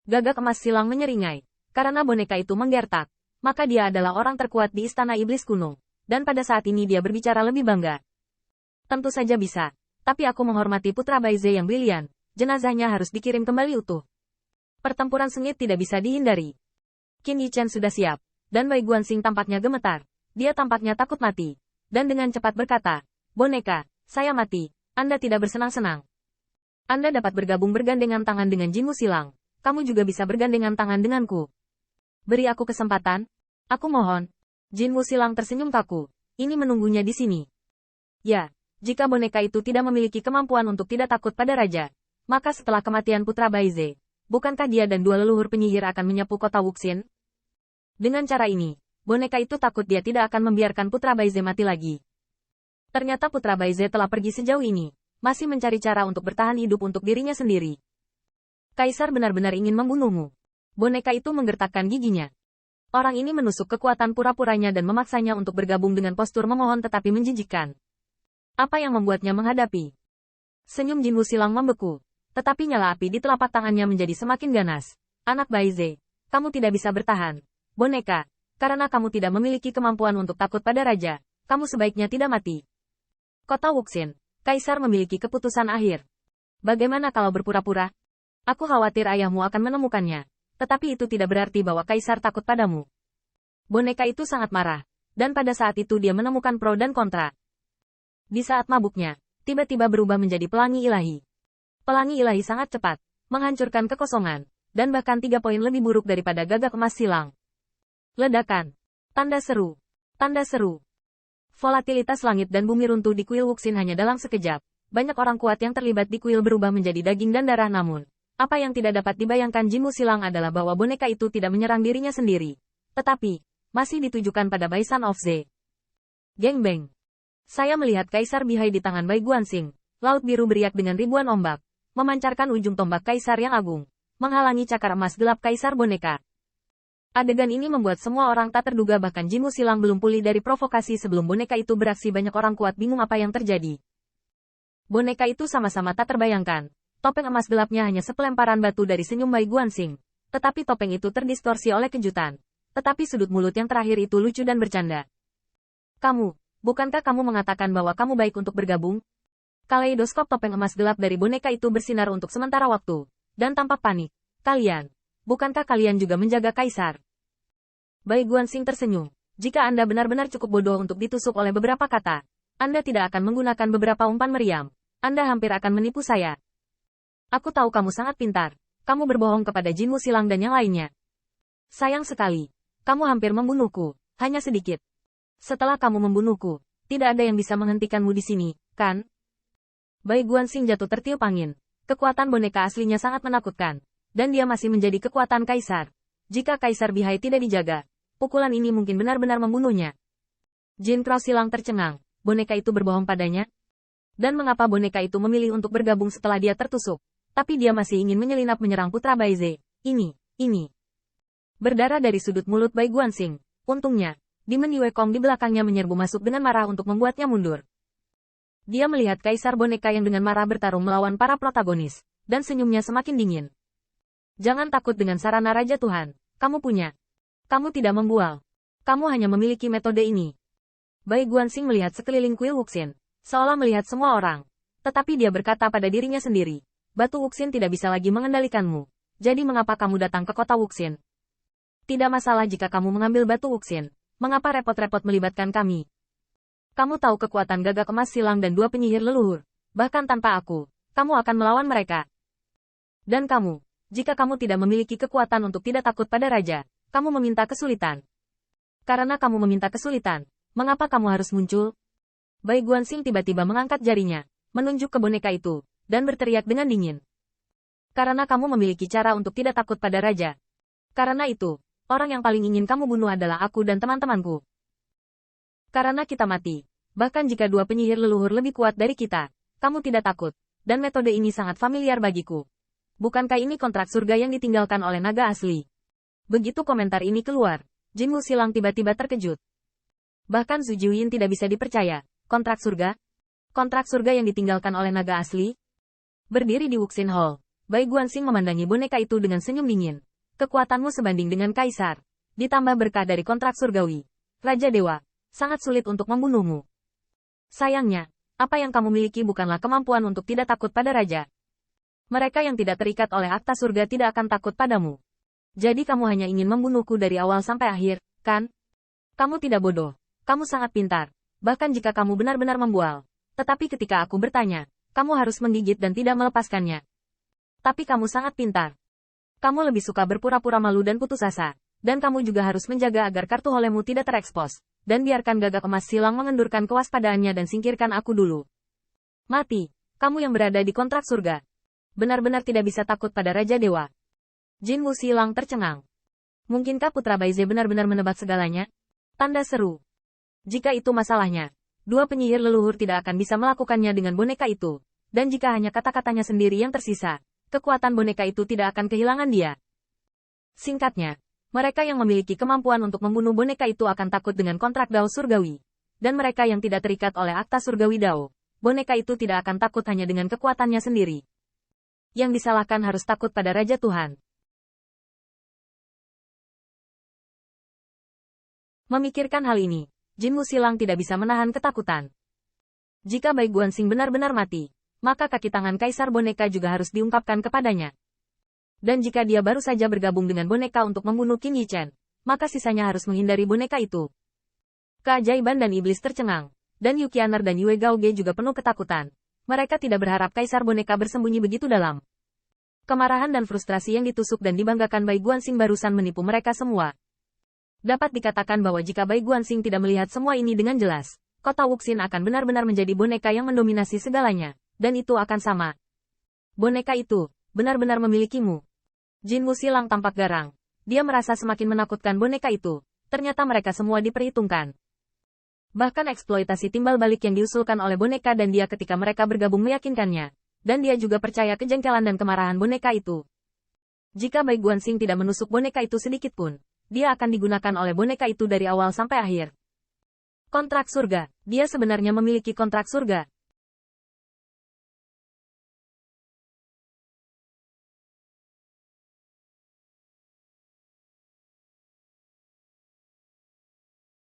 Gagak emas silang menyeringai. Karena boneka itu menggertak, maka dia adalah orang terkuat di Istana Iblis Kuno. Dan pada saat ini dia berbicara lebih bangga. Tentu saja bisa. Tapi aku menghormati Putra Baize yang brilian. Jenazahnya harus dikirim kembali utuh. Pertempuran sengit tidak bisa dihindari. Qin Yichen sudah siap. Dan Bai Guanxing tampaknya gemetar. Dia tampaknya takut mati. Dan dengan cepat berkata, boneka, saya mati. Anda tidak bersenang-senang. Anda dapat bergabung bergandengan tangan dengan Jinmu Silang. Kamu juga bisa bergandengan tangan denganku. Beri aku kesempatan. Aku mohon. Jinmu Silang tersenyum kaku. Ini menunggunya di sini. Ya, jika boneka itu tidak memiliki kemampuan untuk tidak takut pada raja, maka setelah kematian Putra Baize, bukankah dia dan dua leluhur penyihir akan menyapu kota Wuxin? Dengan cara ini, boneka itu takut dia tidak akan membiarkan Putra Baize mati lagi. Ternyata Putra Baize telah pergi sejauh ini, masih mencari cara untuk bertahan hidup untuk dirinya sendiri. Kaisar benar-benar ingin membunuhmu. Boneka itu menggertakkan giginya. Orang ini menusuk kekuatan pura-puranya dan memaksanya untuk bergabung dengan postur memohon tetapi menjijikkan. Apa yang membuatnya menghadapi? Senyum Jinmu Silang membeku. Tetapi nyala api di telapak tangannya menjadi semakin ganas. Anak Baize, kamu tidak bisa bertahan. Boneka, karena kamu tidak memiliki kemampuan untuk takut pada raja, kamu sebaiknya tidak mati. Kota Wuxin, Kaisar memiliki keputusan akhir. Bagaimana kalau berpura-pura? Aku khawatir ayahmu akan menemukannya. Tetapi itu tidak berarti bahwa Kaisar takut padamu. Boneka itu sangat marah. Dan pada saat itu dia menemukan pro dan kontra. Di saat mabuknya, tiba-tiba berubah menjadi pelangi ilahi. Pelangi ilahi sangat cepat, menghancurkan kekosongan, dan bahkan 3 poin lebih buruk daripada gagak emas silang. Ledakan. Tanda seru. Tanda seru. Volatilitas langit dan bumi runtuh di kuil Wuxin hanya dalam sekejap. Banyak orang kuat yang terlibat di kuil berubah menjadi daging dan darah namun. Apa yang tidak dapat dibayangkan Jinmu Silang adalah bahwa boneka itu tidak menyerang dirinya sendiri. Tetapi, masih ditujukan pada Bai San of Ze. Geng beng. Saya melihat Kaisar Bihai di tangan Bai Guanxing. Laut biru beriak dengan ribuan ombak. Memancarkan ujung tombak Kaisar yang agung. Menghalangi cakar emas gelap Kaisar boneka. Adegan ini membuat semua orang tak terduga bahkan Jinmu Silang belum pulih dari provokasi sebelum boneka itu beraksi banyak orang kuat bingung apa yang terjadi. Boneka itu sama-sama tak terbayangkan. Topeng emas gelapnya hanya sepelemparan batu dari senyum Bai Guanxing. Tetapi topeng itu terdistorsi oleh kejutan. Tetapi sudut mulut yang terakhir itu lucu dan bercanda. Kamu, bukankah kamu mengatakan bahwa kamu baik untuk bergabung? Kaleidoskop topeng emas gelap dari boneka itu bersinar untuk sementara waktu. Dan tampak panik. Kalian, bukankah kalian juga menjaga Kaisar? Bai Guanxing tersenyum. Jika Anda benar-benar cukup bodoh untuk ditusuk oleh beberapa kata, Anda tidak akan menggunakan beberapa umpan meriam. Anda hampir akan menipu saya. Aku tahu kamu sangat pintar. Kamu berbohong kepada Jinmu Silang dan yang lainnya. Sayang sekali. Kamu hampir membunuhku. Hanya sedikit. Setelah kamu membunuhku, tidak ada yang bisa menghentikanmu di sini, kan? Bai Guanxing jatuh tertiup angin. Kekuatan boneka aslinya sangat menakutkan. Dan dia masih menjadi kekuatan Kaisar. Jika Kaisar Bihai tidak dijaga, pukulan ini mungkin benar-benar membunuhnya. Jin Crow Silang tercengang. Boneka itu berbohong padanya? Dan mengapa boneka itu memilih untuk bergabung setelah dia tertusuk? Tapi dia masih ingin menyelinap menyerang Putra Baize. Ini. Berdarah dari sudut mulut Bai Guanxing. Untungnya, Demon Yue Kong di belakangnya menyerbu masuk dengan marah untuk membuatnya mundur. Dia melihat Kaisar boneka yang dengan marah bertarung melawan para protagonis. Dan senyumnya semakin dingin. Jangan takut dengan sarana Raja Tuhan. Kamu punya. Kamu tidak membual. Kamu hanya memiliki metode ini. Bai Guanxing melihat sekeliling kuil Wuxin. Seolah melihat semua orang. Tetapi dia berkata pada dirinya sendiri. Batu Wuxin tidak bisa lagi mengendalikanmu. Jadi mengapa kamu datang ke kota Wuxin? Tidak masalah jika kamu mengambil batu Wuxin. Mengapa repot-repot melibatkan kami? Kamu tahu kekuatan gagak emas silang dan 2 penyihir leluhur. Bahkan tanpa aku, kamu akan melawan mereka. Dan kamu, jika kamu tidak memiliki kekuatan untuk tidak takut pada raja, kamu meminta kesulitan. Karena kamu meminta kesulitan, mengapa kamu harus muncul? Bai Guanxing tiba-tiba mengangkat jarinya, menunjuk ke boneka itu. Dan berteriak dengan dingin. Karena kamu memiliki cara untuk tidak takut pada raja. Karena itu, orang yang paling ingin kamu bunuh adalah aku dan teman-temanku. Karena kita mati. Bahkan jika 2 penyihir leluhur lebih kuat dari kita, kamu tidak takut. Dan metode ini sangat familiar bagiku. Bukankah ini kontrak surga yang ditinggalkan oleh naga asli? Begitu komentar ini keluar, Jinmu Silang tiba-tiba terkejut. Bahkan Zhu Jiuyin tidak bisa dipercaya. Kontrak surga? Kontrak surga yang ditinggalkan oleh naga asli? Berdiri di Wuxin Hall, Bai Guanxing memandangi boneka itu dengan senyum dingin. Kekuatanmu sebanding dengan kaisar. Ditambah berkah dari kontrak surgawi. Raja Dewa, sangat sulit untuk membunuhmu. Sayangnya, apa yang kamu miliki bukanlah kemampuan untuk tidak takut pada raja. Mereka yang tidak terikat oleh akta surga tidak akan takut padamu. Jadi kamu hanya ingin membunuhku dari awal sampai akhir, kan? Kamu tidak bodoh. Kamu sangat pintar. Bahkan jika kamu benar-benar membual. Tetapi ketika aku bertanya, kamu harus menggigit dan tidak melepaskannya. Tapi kamu sangat pintar. Kamu lebih suka berpura-pura malu dan putus asa. Dan kamu juga harus menjaga agar kartu holemu tidak terekspos. Dan biarkan gagak emas silang mengendurkan kewaspadaannya dan singkirkan aku dulu. Mati, kamu yang berada di kontrak surga. Benar-benar tidak bisa takut pada Raja Dewa. Jin Wu Silang tercengang. Mungkinkah Putra Baize benar-benar menebak segalanya? Tanda seru. Jika itu masalahnya, dua penyihir leluhur tidak akan bisa melakukannya dengan boneka itu. Dan jika hanya kata-katanya sendiri yang tersisa, kekuatan boneka itu tidak akan kehilangan dia. Singkatnya, mereka yang memiliki kemampuan untuk membunuh boneka itu akan takut dengan kontrak Dao surgawi. Dan mereka yang tidak terikat oleh akta surgawi Dao, boneka itu tidak akan takut hanya dengan kekuatannya sendiri. Yang disalahkan harus takut pada Raja Tuhan. Memikirkan hal ini, Jin Wu Silang tidak bisa menahan ketakutan. Jika Bai Guanxing benar-benar mati, maka kaki tangan kaisar boneka juga harus diungkapkan kepadanya. Dan jika dia baru saja bergabung dengan boneka untuk membunuh Qin Yichen, maka sisanya harus menghindari boneka itu. Keajaiban dan iblis tercengang, dan Yu Qianer dan Yue Gaoge juga penuh ketakutan. Mereka tidak berharap kaisar boneka bersembunyi begitu dalam. Kemarahan dan frustrasi yang ditusuk dan dibanggakan Bai Guanxing barusan menipu mereka semua. Dapat dikatakan bahwa jika Bai Guanxing tidak melihat semua ini dengan jelas, kota Wuxin akan benar-benar menjadi boneka yang mendominasi segalanya. Dan itu akan sama. Boneka itu, benar-benar memilikimu. Jin Wu Silang tampak garang. Dia merasa semakin menakutkan boneka itu. Ternyata mereka semua diperhitungkan. Bahkan eksploitasi timbal balik yang diusulkan oleh boneka dan dia ketika mereka bergabung meyakinkannya. Dan dia juga percaya kejengkelan dan kemarahan boneka itu. Jika Bai Guanxing tidak menusuk boneka itu sedikit pun, dia akan digunakan oleh boneka itu dari awal sampai akhir. Kontrak surga. Dia sebenarnya memiliki kontrak surga.